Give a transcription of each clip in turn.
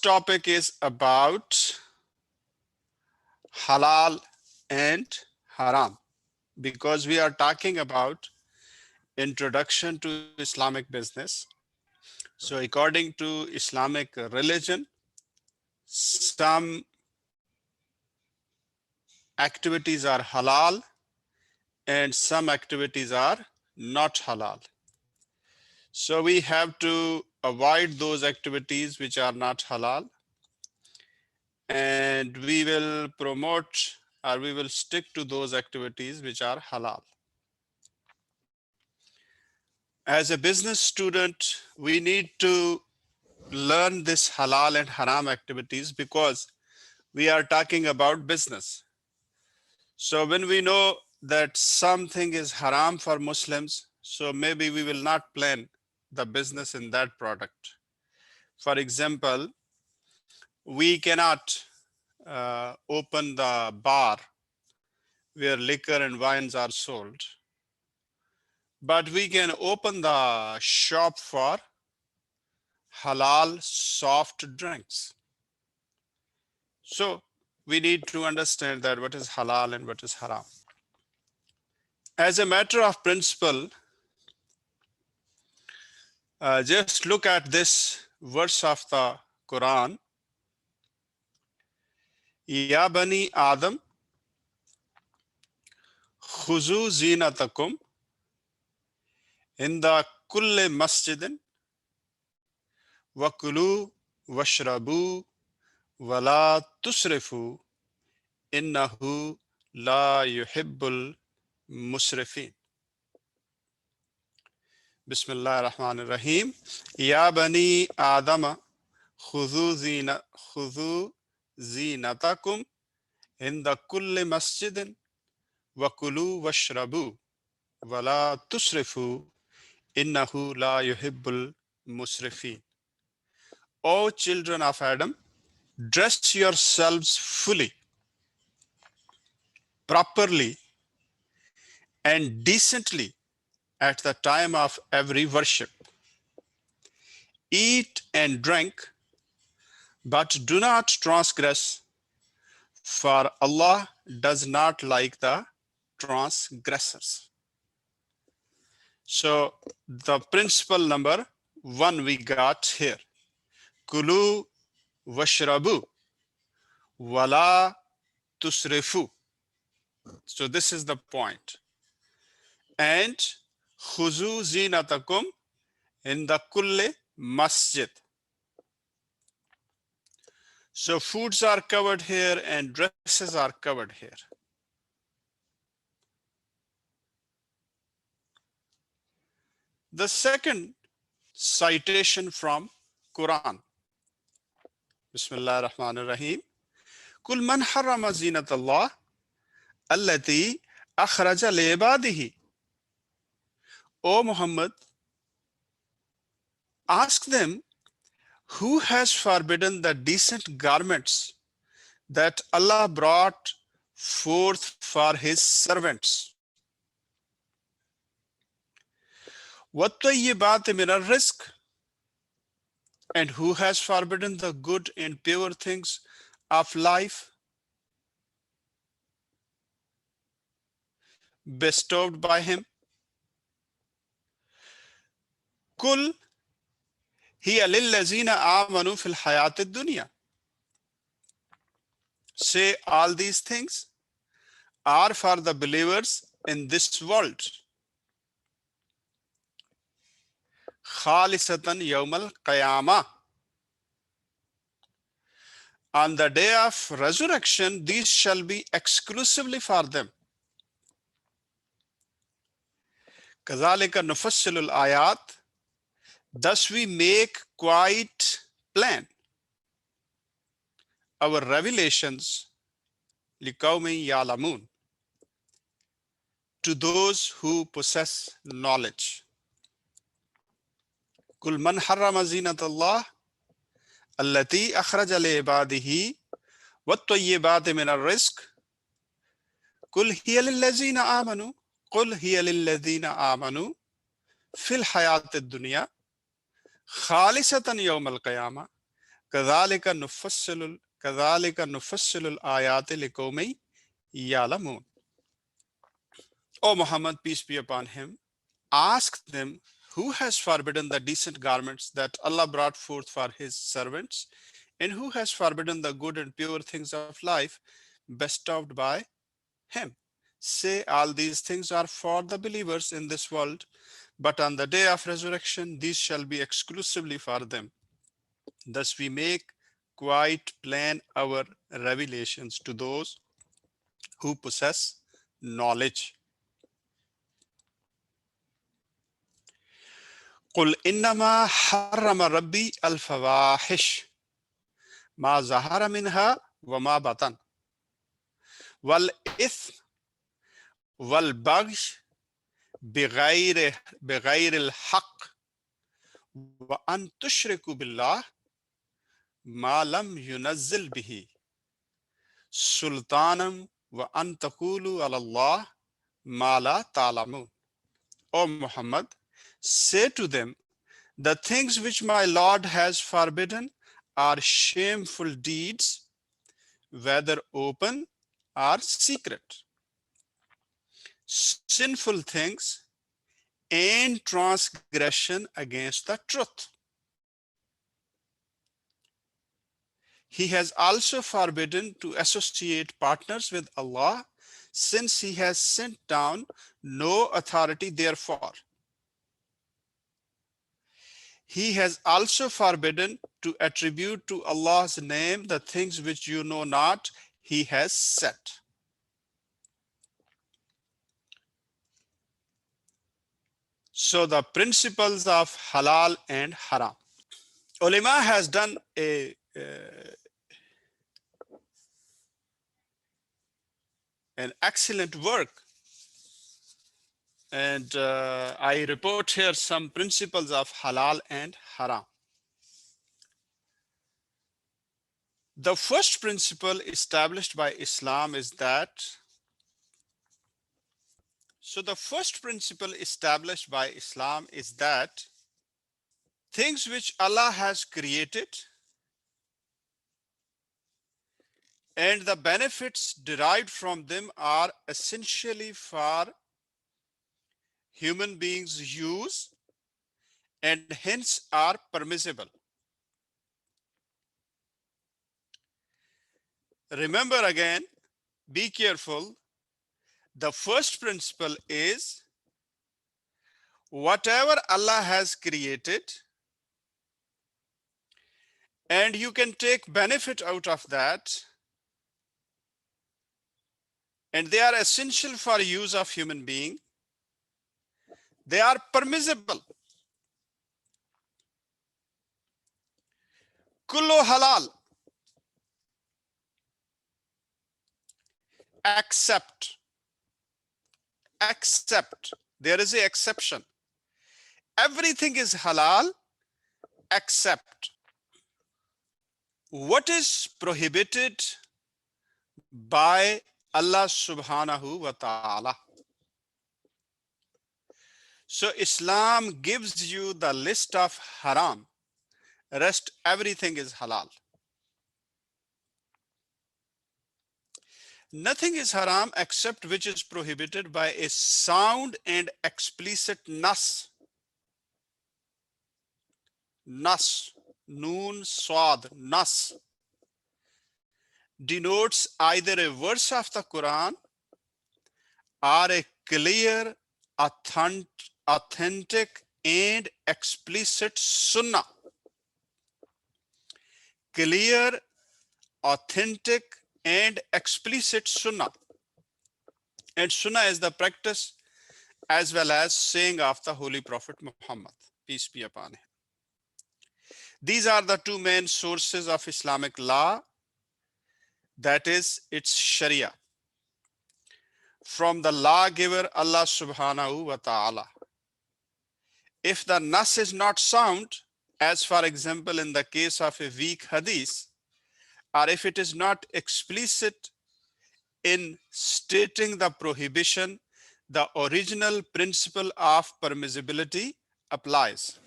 topic is about halal and haram, because we are talking about introduction to Islamic business. So according to Islamic religion, some activities are halal and some activities are not halal. So we have to avoid those activities which are not halal, and we will promote or we will stick to those activities which are halal. As a business student, we need to learn this halal and haram activities because we are talking about business. So when we know that something is haram for Muslims, so maybe we will not plan the business in that product. For example, we cannot open the bar where liquor and wines are sold, but we can open the shop for halal soft drinks. So we need to understand that what is halal and what is haram. As a matter of principle, just look at this verse of the Quran. Ya bani Adam, khuzu zinatakum inda kulli masjidin wa kulu washrabu wa la tusrifu innahu la yuhibbul musrifin. Bismillah ar-Rahman ar-Rahim. Ya bani Adam, khuzu zinatakum inda kulli masjidin wa kulu washrabu wa la tusrifu innahu la yuhibbul musrifin. O children of Adam, dress yourselves fully, properly, and decently at the time of every worship. Eat and drink, but do not transgress, for Allah does not like the transgressors. So the principle number 1 we got here. Kulu washrabu wala tusrifu. So this is the point. And khuzu zinatakum in the kulli masjid. So foods are covered here and dresses are covered here. The second citation from Quran. Bismillah ar-Rahman ar-Rahim. Kul man harrama zinatallah allati akhraja li ibadihi. O Muhammad, ask them, who has forbidden the decent garments that Allah brought forth for his servants? وَالطَّيِّبَاتِ مِنَ الرِّزْقِ, and who has forbidden the good and pure things of life bestowed by him? Kul hiya lillazina amanu fil hayatid dunya. Say, all these things are for the believers in this world. Khalisatan yawmal qiyamah. On the day of resurrection, these shall be exclusively for them. Kazalika nufassilul ayat. Thus we make quite plain our revelations liqawmin ya'lamun, to those who possess knowledge. Kul man harrama zinatallah allati akhraja li ibadihi wat-tayyibati min ar-rizq. Kul hiya lillazina amanu. Qul hiya lillazina amanu fil hayatid dunya khalisatan yawm al-qiyamah. كَذَلِكَ نُفَصِّلُ الْآيَاتِ لِقَوْمٍ يَعْلَمُونَ. O Muhammad, peace be upon him, ask them, who has forbidden the decent garments that Allah brought forth for his servants, and who has forbidden the good and pure things of life bestowed by him? Say, all these things are for the believers in this world, but on the day of resurrection, these shall be exclusively for them. Thus we make quite plain our revelations to those who possess knowledge. قُلْ إِنَّمَا حَرَّمَ رَبِّي الْفَوَاحِشَ مَا ظَهَرَ مِنْهَا وَمَا بَطَنَ وَالْإِثْمَ وَالْبَغْيَ بِغَيْرِ الْحَقِّ وَأَن تُشْرِكُوا بِاللَّهِ مَا لَمْ يُنَزِّلْ بِهِ سُلْطَانًا وَأَن تَقُولُوا عَلَى اللَّهِ مَا لَا تَعْلَمُونَ. O Muhammad, say to them, the things which my Lord has forbidden are shameful deeds, whether open or secret, sinful things, and transgression against the truth. He has also forbidden to associate partners with Allah, since he has sent down no authority therefore. He has also forbidden to attribute to Allah's name the things which you know not, he has set. So the principles of halal and haram. Ulama has done an excellent work, and I report here some principles of halal and haram. The first principle established by Islam is that, things which Allah has created and the benefits derived from them are essentially for human beings' use and hence are permissible. Remember again, be careful. The first principle is whatever Allah has created and you can take benefit out of that, and they are essential for use of human being, they are permissible. Kullu halal, except, there is an exception. Everything is halal except what is prohibited by Allah subhanahu wa ta'ala. So Islam gives you the list of haram, rest everything is halal. Nothing is haram except which is prohibited by a sound and explicit nas. Nas, noon, swad, nas, denotes either a verse of the Quran or a clear, authentic and explicit sunnah. Clear, authentic and explicit sunnah. And sunnah is the practice as well as saying of the Holy Prophet Muhammad, peace be upon him. These are the two main sources of Islamic law, that is its Shari'ah, from the lawgiver Allah subhanahu wa ta'ala. If the nas is not sound, as for example in the case of a weak hadith, or if it is not explicit in stating the prohibition, the original principle of permissibility applies.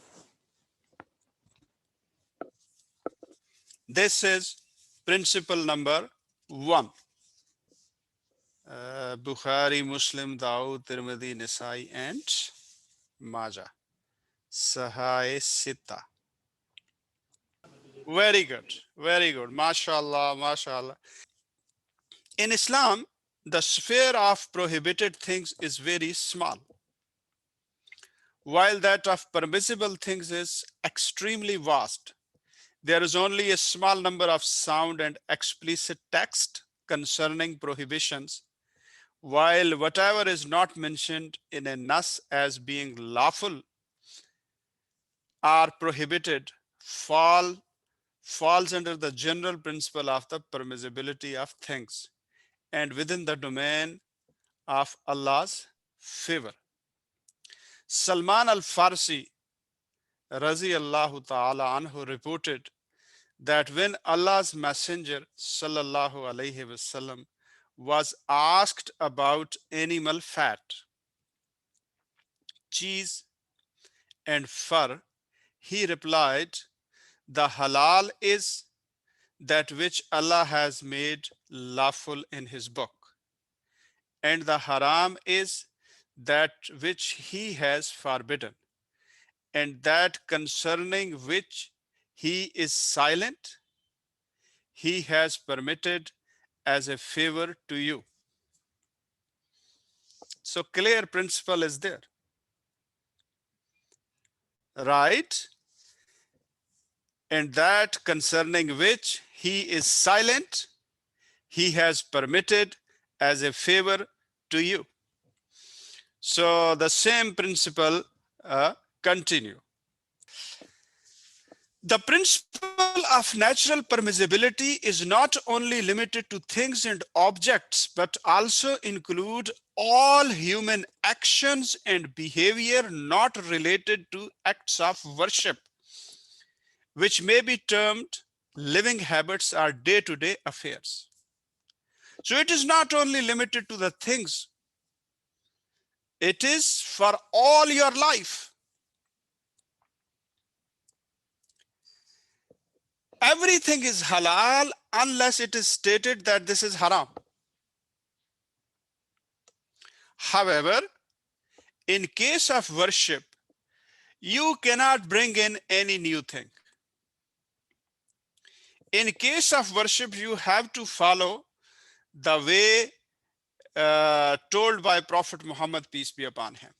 This is principle number 1. Bukhari, Muslim, Dawood, Tirmidhi, Nisai, and Majah. Sahai Sita. Very good. Very good. MashaAllah, MashaAllah. In Islam, the sphere of prohibited things is very small, while that of permissible things is extremely vast. There is only a small number of sound and explicit text concerning prohibitions, while whatever is not mentioned in a nas as being lawful or prohibited falls under the general principle of the permissibility of things and within the domain of Allah's favor. Salman al-Farsi Raziyallahu ta'ala anhu reported that when Allah's Messenger sallallahu alaihi wasallam was asked about animal fat, cheese, and fur, he replied, "The halal is that which Allah has made lawful in His book, and the haram is that which He has forbidden, and that concerning which He is silent, He has permitted as a favor to you." So clear principle is there, right? And that concerning which He is silent, He has permitted as a favor to you. So the same principle continue. The principle of natural permissibility is not only limited to things and objects, but also include all human actions and behavior not related to acts of worship, which may be termed living habits or day-to-day affairs. So it is not only limited to the things, it is for all your life. Everything is halal unless it is stated that this is haram. However, in case of worship, you cannot bring in any new thing. In case of worship, you have to follow the way told by Prophet Muhammad, peace be upon him.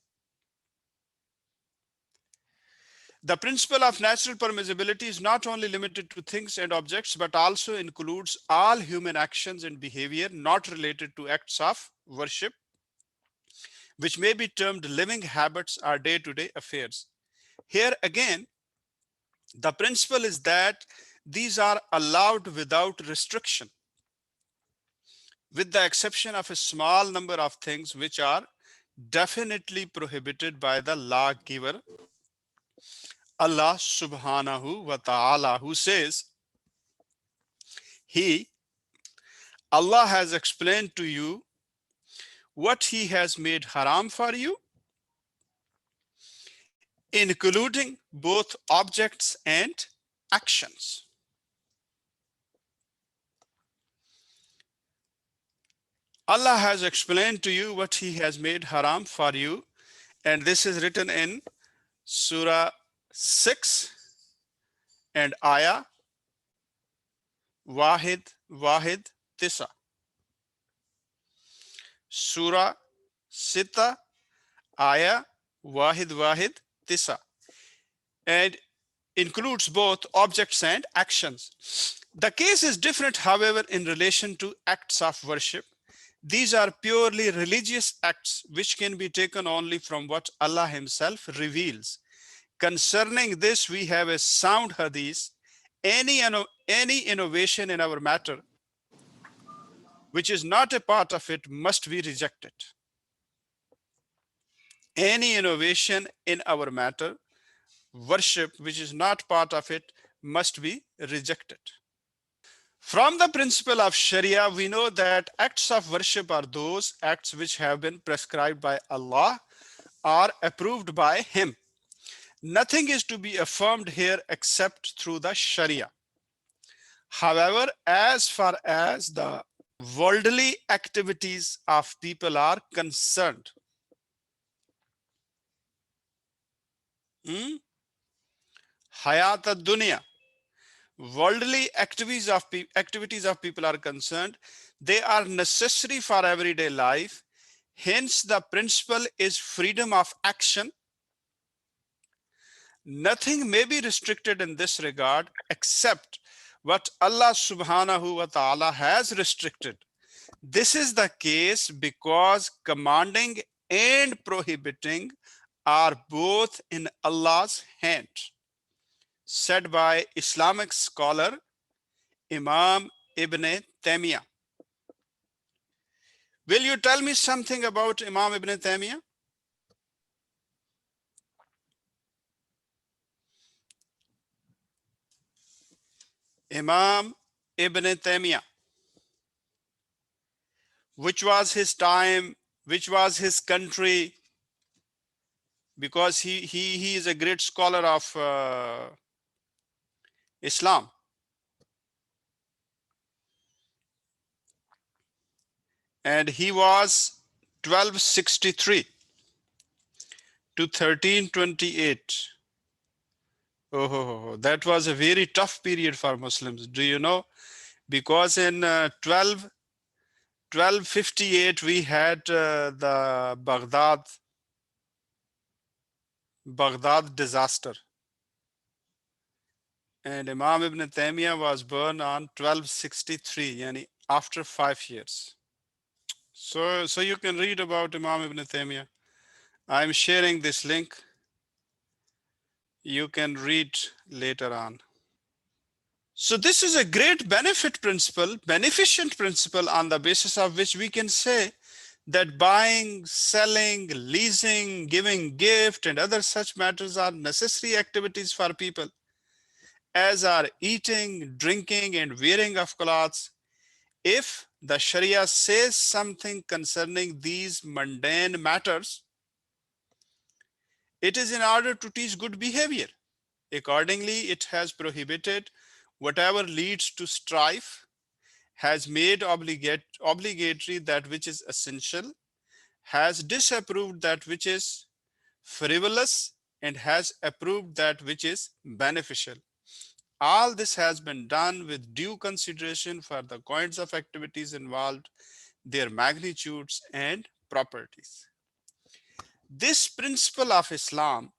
The principle of natural permissibility is not only limited to things and objects, but also includes all human actions and behavior not related to acts of worship, which may be termed living habits or day-to-day affairs. Here again, the principle is that these are allowed without restriction, with the exception of a small number of things which are definitely prohibited by the lawgiver, Allah subhanahu wa ta'ala, who says, Allah has explained to you what He has made haram for you, including both objects and actions. Allah has explained to you what He has made haram for you, and this is written in Surah 6 and Ayah Wahid Tisa. Surah Sita, Ayah Wahid Tisa, and includes both objects and actions. The case is different, however, in relation to acts of worship. These are purely religious acts which can be taken only from what Allah Himself reveals. Concerning this, we have a sound hadith. Any innovation in our matter which is not a part of it must be rejected. Any innovation in our matter, worship, which is not part of it, must be rejected. From the principle of Sharia, we know that acts of worship are those acts which have been prescribed by Allah or approved by Him. Nothing is to be affirmed here except through the Sharia. However, as far as the worldly activities of people are concerned, hmm, hayat dunya, worldly activities of people are concerned, they are necessary for everyday life. Hence, the principle is freedom of action. Nothing may be restricted in this regard except what Allah subhanahu wa ta'ala has restricted. This is the case because commanding and prohibiting are both in Allah's hand, said by Islamic scholar Imam Ibn Taymiyyah. Will you tell me something about Imam Ibn Taymiyyah? Imam Ibn Taymiyyah, which was his time, which was his country, because he is a great scholar of Islam. And he was 1263 to 1328. Oh, that was a very tough period for Muslims. Do you know? Because in 1258, we had the Baghdad disaster. And Imam Ibn Taymiyyah was born on 1263, yani after 5 years. So you can read about Imam Ibn Taymiyyah. I'm sharing this link. You can read later on. So this is a great benefit principle, beneficent principle, on the basis of which we can say that buying, selling, leasing, giving gift, and other such matters are necessary activities for people, as are eating, drinking, and wearing of clothes. If the Sharia says something concerning these mundane matters, it is in order to teach good behavior. Accordingly, it has prohibited whatever leads to strife, has made obligatory that which is essential, has disapproved that which is frivolous, and has approved that which is beneficial. All this has been done with due consideration for the kinds of activities involved, their magnitudes and properties. This principle of Islam,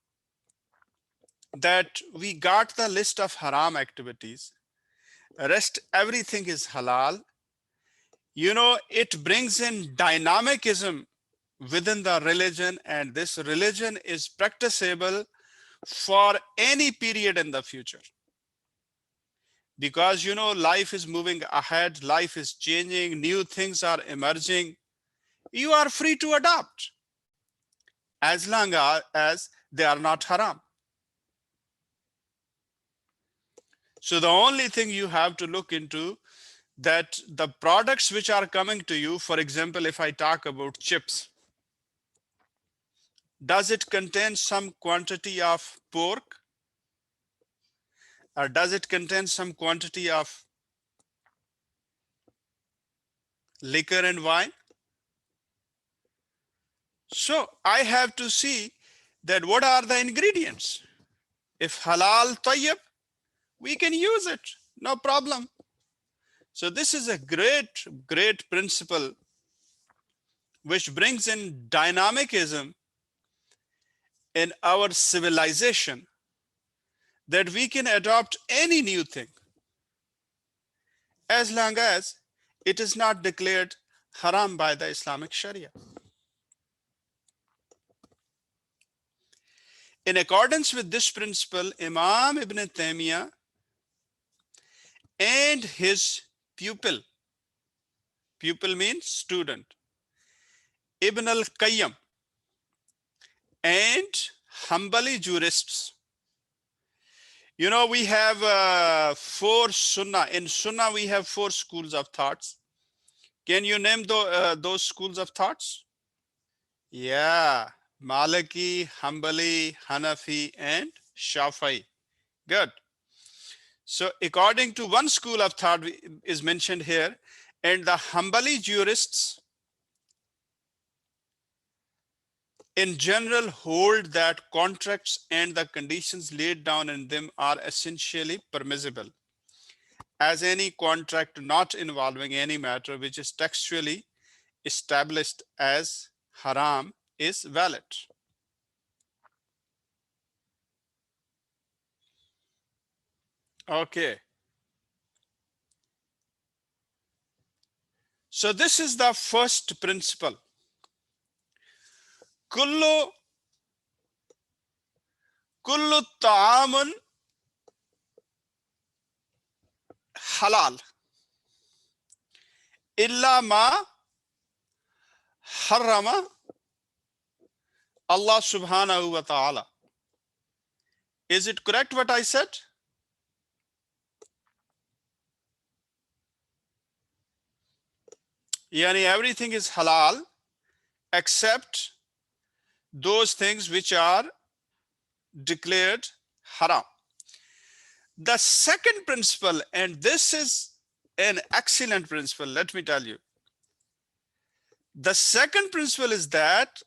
that we got the list of haram activities, rest everything is halal, it brings in dynamicism within the religion, and this religion is practicable for any period in the future. Because life is moving ahead, life is changing, new things are emerging. You are free to adopt as long as they are not haram. So the only thing you have to look into, that the products which are coming to you, for example, if I talk about chips, does it contain some quantity of pork, or does it contain some quantity of liquor and wine? So I have to see that what are the ingredients. If halal tayyib, we can use it, no problem. So this is a great principle which brings in dynamicism in our civilization, that we can adopt any new thing as long as it is not declared haram by the Islamic Sharia. In accordance with this principle, Imam Ibn Taymiyyah and his pupil means student, Ibn al-Qayyim, and Hanbali jurists. We have 4 Sunnah. In Sunnah, we have 4 schools of thoughts. Can you name those schools of thoughts? Yeah, Maliki, Hanbali, Hanafi, and Shafi'i. Good. So according to one school of thought is mentioned here, and the Hanbali jurists in general hold that contracts and the conditions laid down in them are essentially permissible, as any contract not involving any matter which is textually established as haram is valid. Okay. So this is the first principle. Kullu kullu ta'amun halal illa ma harrama Allah subhanahu wa ta'ala. Is it correct what I said? Yani everything is halal except those things which are declared haram. The second principle, and this is an excellent principle, let me tell you. The second principle is that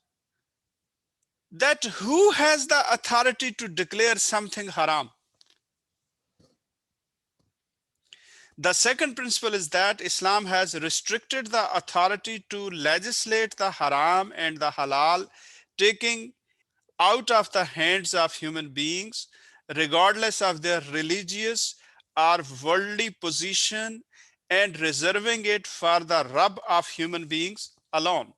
who has the authority to declare something haram? The second principle is that Islam has restricted the authority to legislate the haram and the halal, taking out of the hands of human beings, regardless of their religious or worldly position, and reserving it for the Rabb of human beings alone.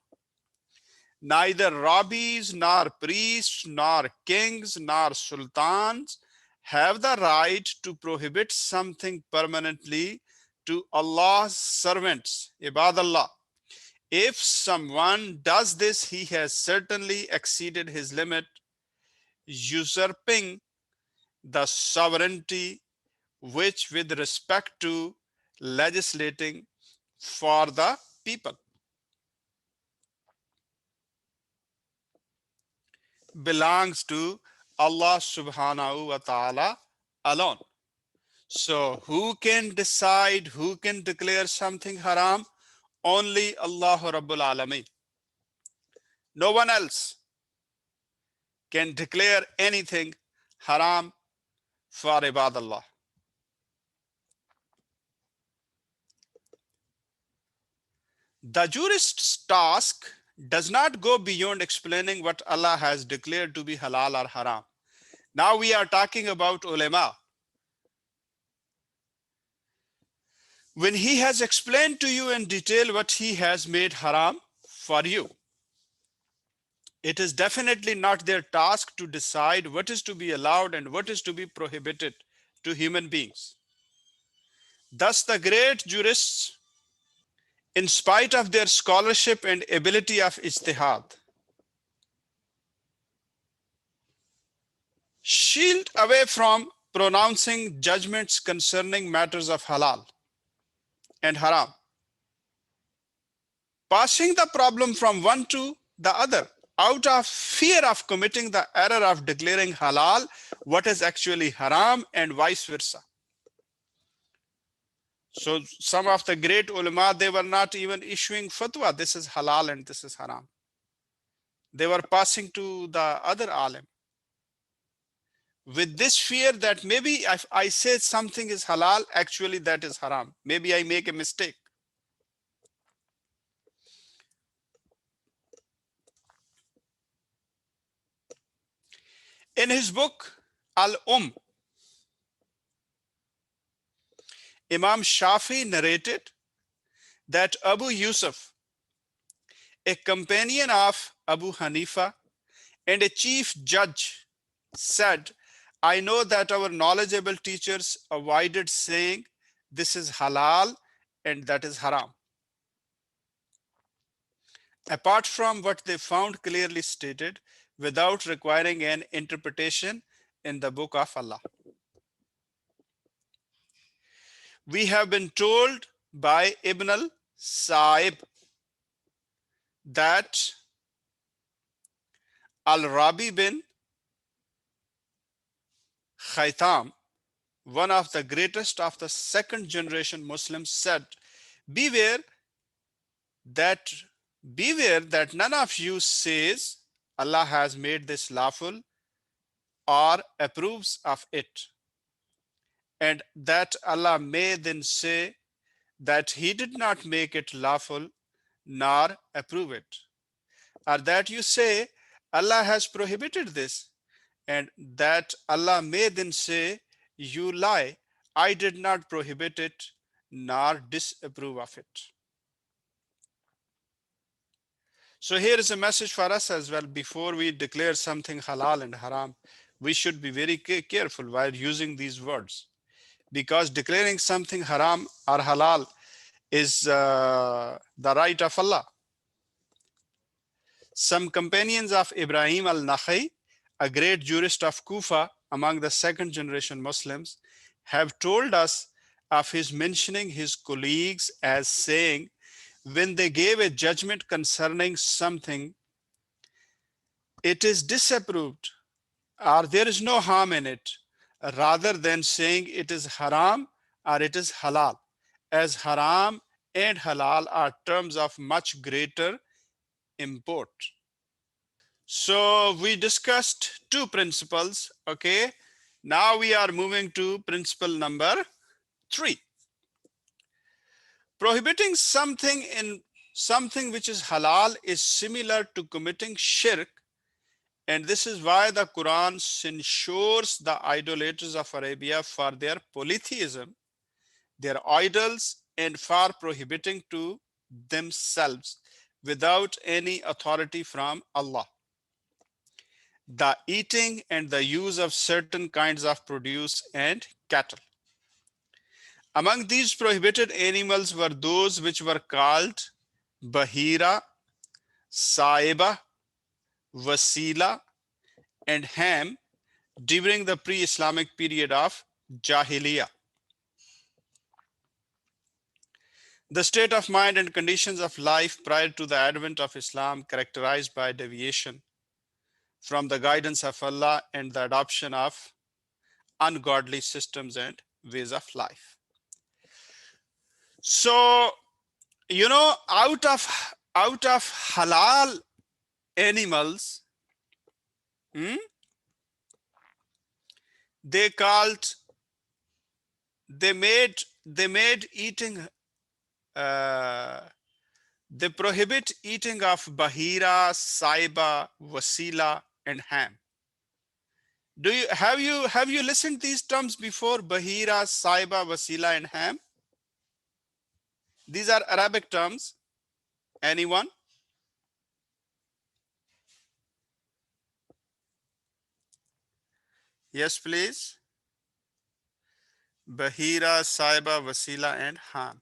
Neither rabbis, nor priests, nor kings, nor sultans have the right to prohibit something permanently to Allah's servants, ibadallah. If someone does this, he has certainly exceeded his limit, usurping the sovereignty which, with respect to legislating for the people, belongs to Allah subhanahu wa ta'ala alone. So who can decide, who can declare something haram? Only Allah Rabbul Alameen. No one else can declare anything haram for ibadallah. The jurist's task does not go beyond explaining what Allah has declared to be halal or haram. Now we are talking about ulama. When he has explained to you in detail what he has made haram for you, it is definitely not their task to decide what is to be allowed and what is to be prohibited to human beings. Thus, the great jurists, in spite of their scholarship and ability of ijtihad, shield away from pronouncing judgments concerning matters of halal and haram, passing the problem from one to the other out of fear of committing the error of declaring halal what is actually haram, and vice versa. So some of the great ulama, they were not even issuing fatwa, this is halal and this is haram. They were passing to the other alim with this fear that maybe if I say something is halal, actually that is haram. Maybe I make a mistake. In his book, Al-Um, Imam Shafi narrated that Abu Yusuf, a companion of Abu Hanifa and a chief judge, said, I know that our knowledgeable teachers avoided saying this is halal and that is haram, apart from what they found clearly stated without requiring an interpretation in the book of Allah. We have been told by Ibn al-Sa'ib that Al-Rabi bin Khaytham one of the greatest of the second generation Muslims, said, beware that beware that none of you says Allah has made this lawful or approves of it, and that Allah may then say that he did not make it lawful nor approve it, or that you say Allah has prohibited this, and that Allah may then say, you lie, I did not prohibit it nor disapprove of it. So here is a message for us as well. Before we declare something halal and haram, we should be very careful while using these words, because declaring something haram or halal is the right of Allah. Some companions of Ibrahim al-Nakhai, a great jurist of Kufa among the second generation Muslims, have told us of his mentioning his colleagues as saying, when they gave a judgment concerning something, it is disapproved or there is no harm in it, rather than saying it is haram or it is halal, as haram and halal are terms of much greater import. So we discussed two principles. Okay, now we are moving to principle number 3. Prohibiting something which is halal is similar to committing shirk, and this is why the Quran censures the idolaters of Arabia for their polytheism, their idols, and for prohibiting to themselves without any authority from Allah the eating and the use of certain kinds of produce and cattle. Among these prohibited animals were those which were called Bahira, Saiba, Wasila, and Ham during the pre-Islamic period of Jahiliyyah. The state of mind and conditions of life prior to the advent of Islam, characterized by deviation from the guidance of Allah and the adoption of ungodly systems and ways of life. So, out of halal animals, they made eating, they prohibit eating of Bahira, Saiba, Wasila, and Ham. Have you listened these terms before? Bahira, Saiba, Wasila, and Ham. These are Arabic terms. Anyone? Yes, please. Bahira, Saiba, Wasila, and Ham.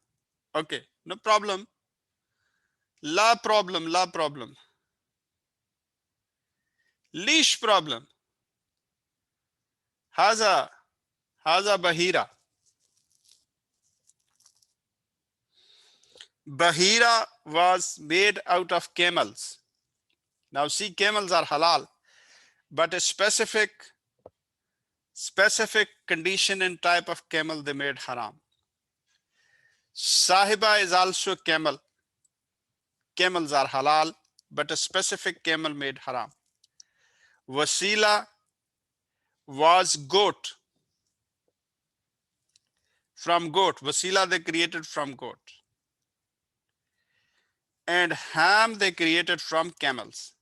Okay, no problem. La problem. Leash problem. Haza Bahira. Bahira was made out of camels. Now see, camels are halal, but a specific condition and type of camel they made haram. Sahiba is also camel. Camels are halal, but a specific camel made haram. Wasila was goat. From goat. Wasila they created from goat. And ham they created from camels.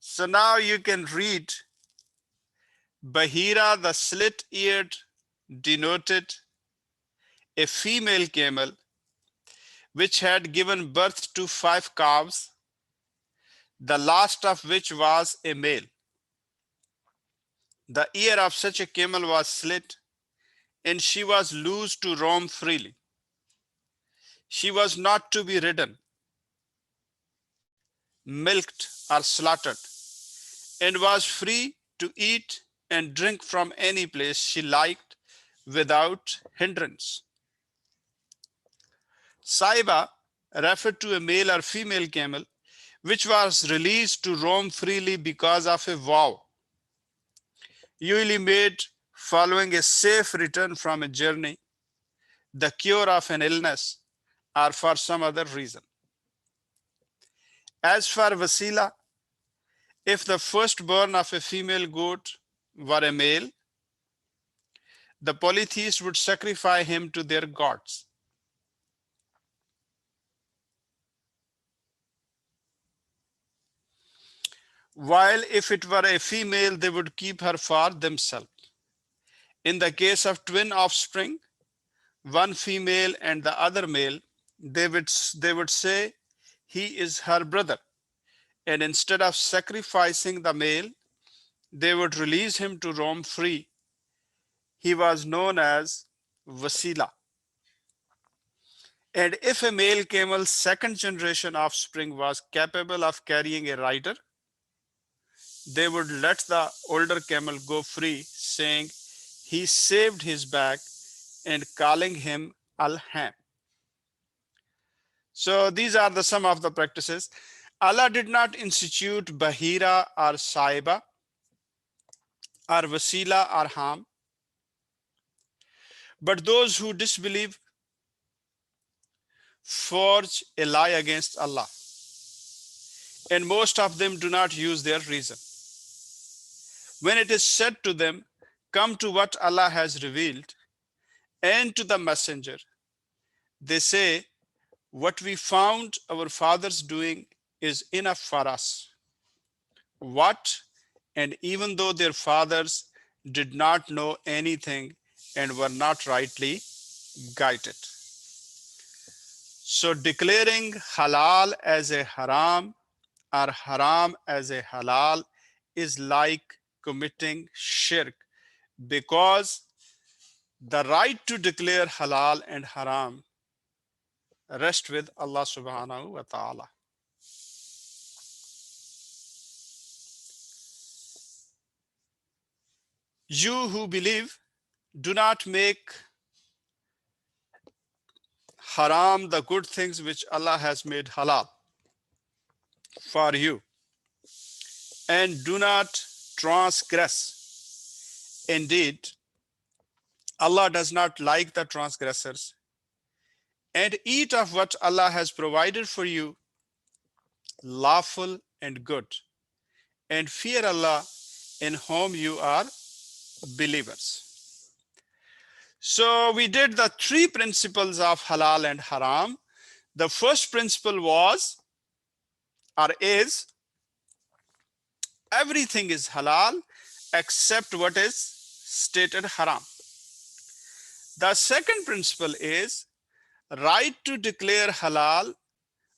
So now you can read Bahira, the slit-eared, denoted a female camel which had given birth to 5 calves, the last of which was a male. The ear of such a camel was slit, and she was loose to roam freely. She was not to be ridden, milked, or slaughtered, and was free to eat and drink from any place she liked without hindrance. Saiba referred to a male or female camel which was released to roam freely because of a vow, usually made following a safe return from a journey, the cure of an illness, or for some other reason. As for wasila, if the firstborn of a female goat were a male, the polytheists would sacrifice him to their gods. While if it were a female, they would keep her for themselves. In the case of twin offspring, one female and the other male, they would say he is her brother. And instead of sacrificing the male, they would release him to roam free. He was known as Wasila. And if a male camel's second generation offspring was capable of carrying a rider, they would let the older camel go free, saying he saved his back and calling him Al-Ham. So these are some of the practices. Allah did not institute Bahira or Saiba or Wasila or Ham, but those who disbelieve forge a lie against Allah, and most of them do not use their reason. When it is said to them, come to what Allah has revealed and to the messenger, they say, what we found our fathers doing is enough for us. What? And even though their fathers did not know anything and were not rightly guided. So declaring halal as a haram or haram as a halal is like committing shirk, because the right to declare halal and haram rests with Allah subhanahu wa ta'ala. You who believe, do not make haram the good things which Allah has made halal for you, and do not transgress. Indeed, Allah does not like the transgressors. And eat of what Allah has provided for you, lawful and good, and fear Allah in whom you are believers. So we did the three principles of halal and haram. The first principle was, or is, everything is halal except what is stated haram. The second principle is right to declare halal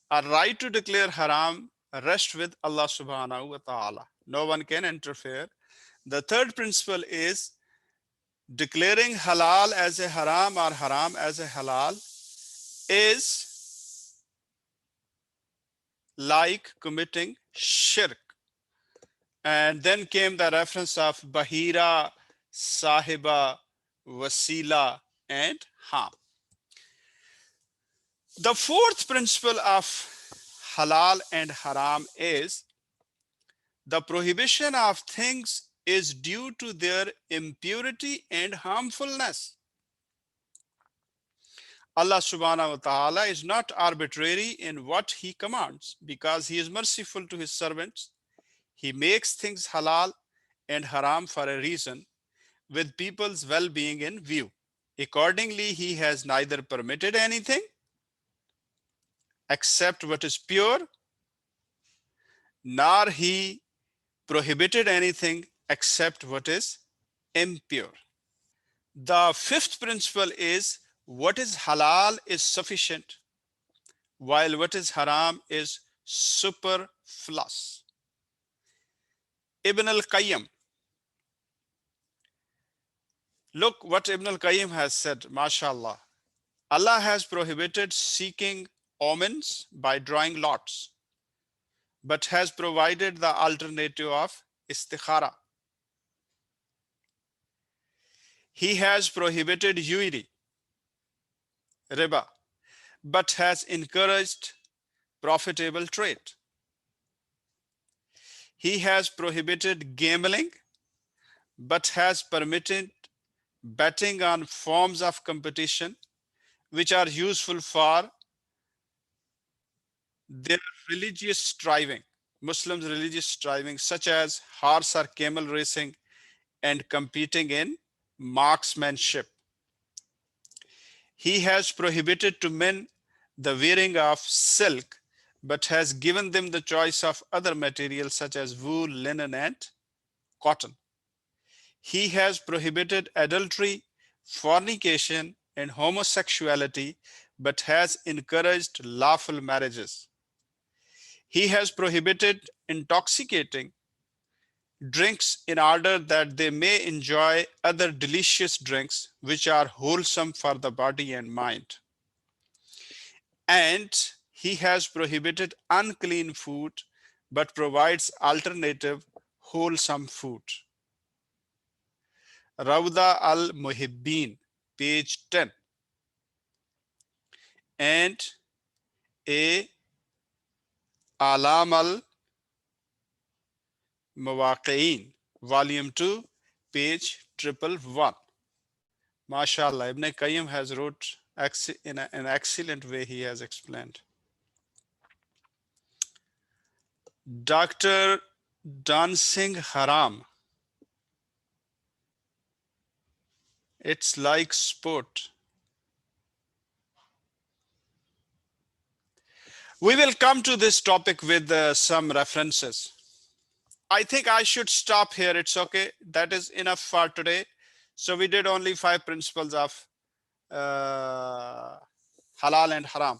or right to declare haram rests with Allah subhanahu wa ta'ala. No one can interfere. The third principle is declaring halal as a haram or haram as a halal is like committing shirk. And then came the reference of Bahira, Sahiba, Wasila, and Ham. The fourth principle of halal and haram is the prohibition of things is due to their impurity and harmfulness. Allah subhanahu wa ta'ala is not arbitrary in what he commands, because he is merciful to his servants. He makes things halal and haram for a reason, with people's well-being in view. Accordingly, he has neither permitted anything except what is pure, nor he prohibited anything except what is impure. The fifth principle is what is halal is sufficient, while what is haram is superfluous. Ibn al-Qayyim, look what Ibn al-Qayyim has said, mashallah. Allah has prohibited seeking omens by drawing lots, but has provided the alternative of istikhara. He has prohibited usury, riba, but has encouraged profitable trade. He has prohibited gambling, but has permitted betting on forms of competition which are useful for their religious striving, Muslims' religious striving, such as horse or camel racing and competing in marksmanship. He has prohibited to men the wearing of silk, but has given them the choice of other materials such as wool, linen, and cotton. He has prohibited adultery, fornication, and homosexuality, but has encouraged lawful marriages. He has prohibited intoxicating drinks in order that they may enjoy other delicious drinks which are wholesome for the body and mind. And he has prohibited unclean food but provides alternative wholesome food. Rawda al-Muhibbin, page 10, and a Alam al-Mawaqi'in, volume 2, page 111. MashaAllah, Ibn Qayyim has wrote in an excellent way. He has explained. Dr. Dancing Haram. It's like sport. We will come to this topic with some references. I think I should stop here. It's okay. That is enough for today. So we did only 5 principles of halal and haram.